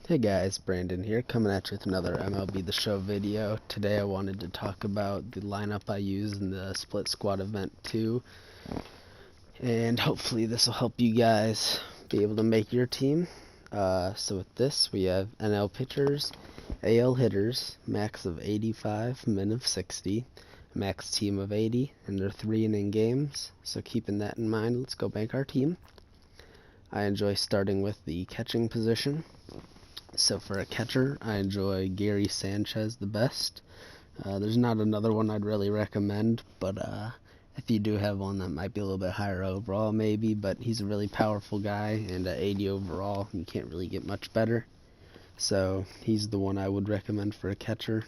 Hey guys, Brandon here, coming at you with another MLB The Show video. Today I wanted to talk about the lineup I use in the Split Squad event 2, and hopefully this will help you guys be able to make your team. So with this, we have NL pitchers, AL hitters, max of 85, min of 60, max team of 80, and they're 3-inning games. So keeping that in mind, let's go bank our team. I enjoy starting with the catching position. So for a catcher, I enjoy Gary Sanchez the best. There's not another one I'd really recommend, but if you do have one that might be a little bit higher overall maybe, but he's a really powerful guy, and at 80 overall, you can't really get much better. So he's the one I would recommend for a catcher.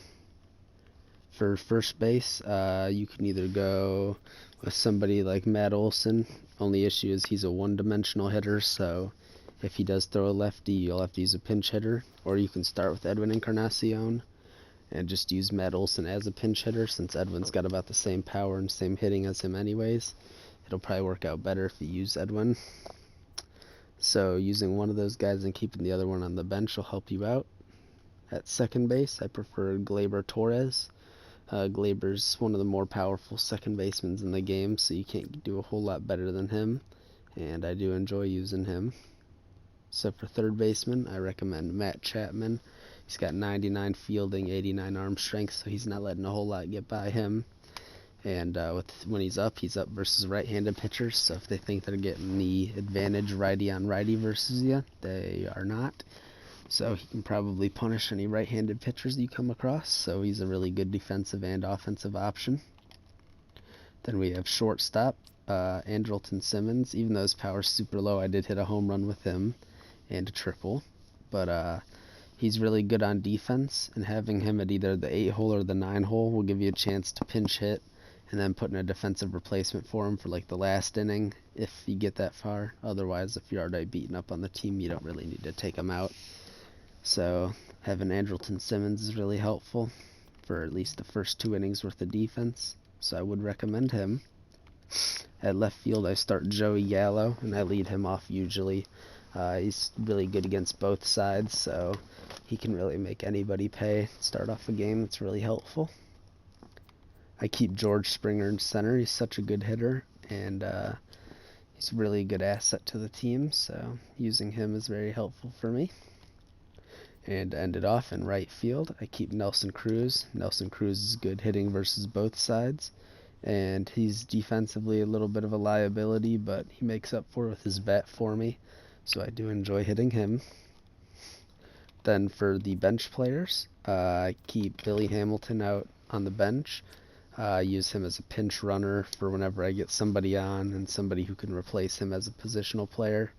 For first base, you can either go with somebody like Matt Olson. Only issue is he's a one-dimensional hitter, so if he does throw a lefty, you'll have to use a pinch hitter, or you can start with Edwin Encarnacion and just use Matt Olson as a pinch hitter, since Edwin's got about the same power and same hitting as him anyways. It'll probably work out better if you use Edwin. So using one of those guys and keeping the other one on the bench will help you out. At second base, I prefer Gleyber Torres. Gleyber's one of the more powerful second basemen in the game, so you can't do a whole lot better than him, and I do enjoy using him. So for third baseman, I recommend Matt Chapman. He's got 99 fielding, 89 arm strength, so he's not letting a whole lot get by him. And when he's up versus right-handed pitchers, so if they think they're getting the advantage righty on righty versus you, they are not. So he can probably punish any right-handed pitchers you come across, so he's a really good defensive and offensive option. Then we have shortstop, Andrelton Simmons. Even though his power's super low, I did hit a home run with him and a triple, but he's really good on defense, and having him at either the 8-hole or the 9-hole will give you a chance to pinch hit and then put in a defensive replacement for him for like the last inning if you get that far. Otherwise, if you're already beaten up on the team, you don't really need to take him out. So having Andrelton Simmons is really helpful for at least the first 2 innings worth of defense, so I would recommend him. At left field, I start Joey Gallo, and I lead him off usually. He's really good against both sides, so he can really make anybody pay. Start off a game, it's really helpful. I keep George Springer in center. He's such a good hitter, and he's a really good asset to the team, so using him is very helpful for me. And to end it off in right field, I keep Nelson Cruz. Nelson Cruz is good hitting versus both sides, and he's defensively a little bit of a liability, but he makes up for it with his bat for me, so I do enjoy hitting him. Then for the bench players, I keep Billy Hamilton out on the bench. I use him as a pinch runner for whenever I get somebody on and somebody who can replace him as a positional player.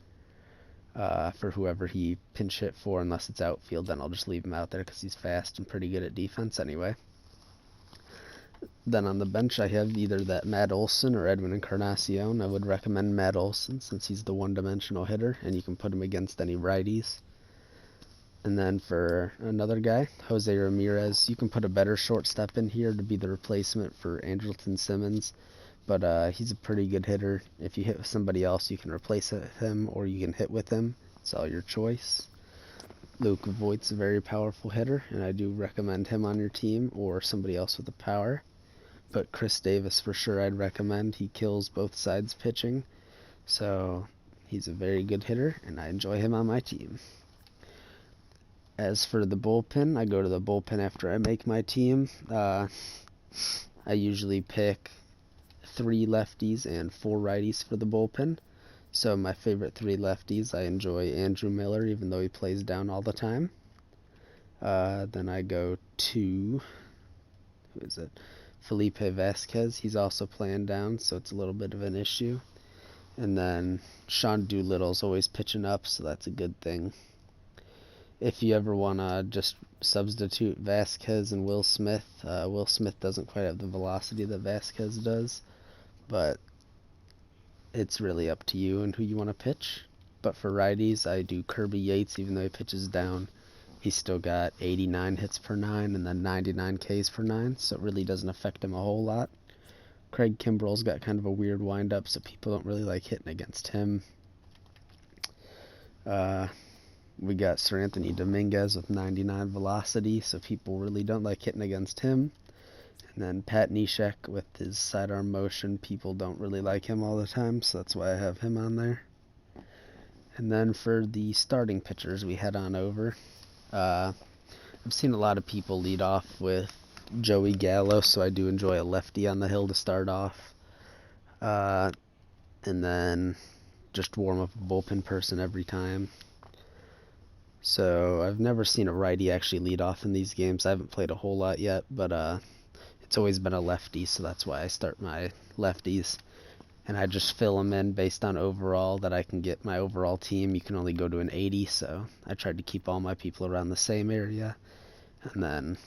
For whoever he pinch hit for, unless it's outfield, then I'll just leave him out there because he's fast and pretty good at defense anyway. Then on the bench I have either that Matt Olson or Edwin Encarnacion. I would recommend Matt Olson since he's the one-dimensional hitter and you can put him against any righties. And then for another guy, Jose Ramirez, you can put a better shortstop in here to be the replacement for Andrelton Simmons, but he's a pretty good hitter. If you hit with somebody else, you can replace it with him or you can hit with him. It's all your choice. Luke Voigt's a very powerful hitter, and I do recommend him on your team or somebody else with the power. But Chris Davis for sure I'd recommend. He kills both sides pitching, so he's a very good hitter, and I enjoy him on my team. As for the bullpen, I go to the bullpen after I make my team. I usually pick 3 lefties and 4 righties for the bullpen. So my favorite 3 lefties, I enjoy Andrew Miller, even though he plays down all the time. Then I go to, who is it? Felipe Vasquez. He's also playing down, so it's a little bit of an issue. And then Sean Doolittle's always pitching up, so that's a good thing. If you ever want to just substitute Vasquez and Will Smith doesn't quite have the velocity that Vasquez does, but it's really up to you and who you want to pitch. But for righties, I do Kirby Yates, even though he pitches down. He's still got 89 hits per 9 and then 99 Ks per 9, so it really doesn't affect him a whole lot. Craig Kimbrell's got kind of a weird windup, so people don't really like hitting against him. we got Sir Anthony Dominguez with 99 velocity, so people really don't like hitting against him. And then Pat Neshek with his sidearm motion, people don't really like him all the time, so that's why I have him on there. And then for the starting pitchers, we head on over. I've seen a lot of people lead off with Joey Gallo, so I do enjoy a lefty on the hill to start off. And then just warm up a bullpen person every time. So I've never seen a righty actually lead off in these games. I haven't played a whole lot yet, but it's always been a lefty, so that's why I start my lefties. And I just fill them in based on overall, that I can get my overall team. You can only go to an 80, so I tried to keep all my people around the same area. And then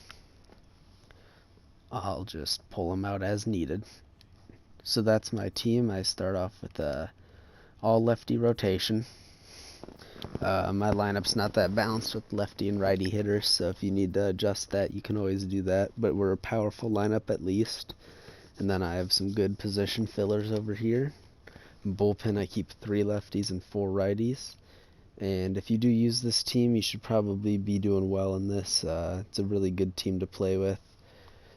I'll just pull them out as needed. So that's my team. I start off with all lefty rotation. My lineup's not that balanced with lefty and righty hitters, so if you need to adjust that, you can always do that. But we're a powerful lineup at least. And then I have some good position fillers over here. In bullpen, I keep 3 lefties and 4 righties. And if you do use this team, you should probably be doing well in this. It's a really good team to play with,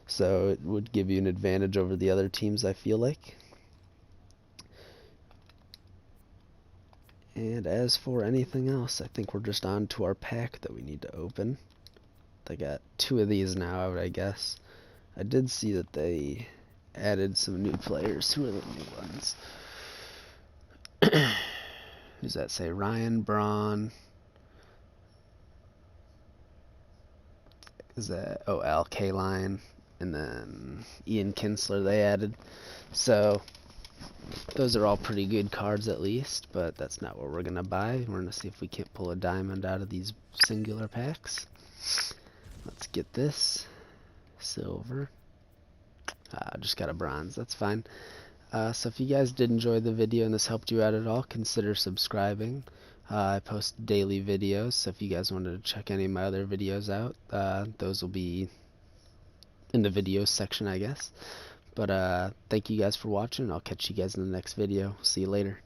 so it would give you an advantage over the other teams, I feel like. And as for anything else, I think we're just on to our pack that we need to open. I got 2 of these now out, I guess. I did see that they added some new players. Who are the new ones? Who's that say? Ryan Braun. Is that? Oh, Al Kaline. And then Ian Kinsler they added. So those are all pretty good cards at least, but that's not what we're going to buy. We're going to see if we can't pull a diamond out of these singular packs. Let's get this. Silver. Just got a bronze. That's fine. So if you guys did enjoy the video and this helped you out at all, consider subscribing. I post daily videos, so if you guys wanted to check any of my other videos out, those will be in the videos section, I guess. But thank you guys for watching. I'll catch you guys in the next video. See you later.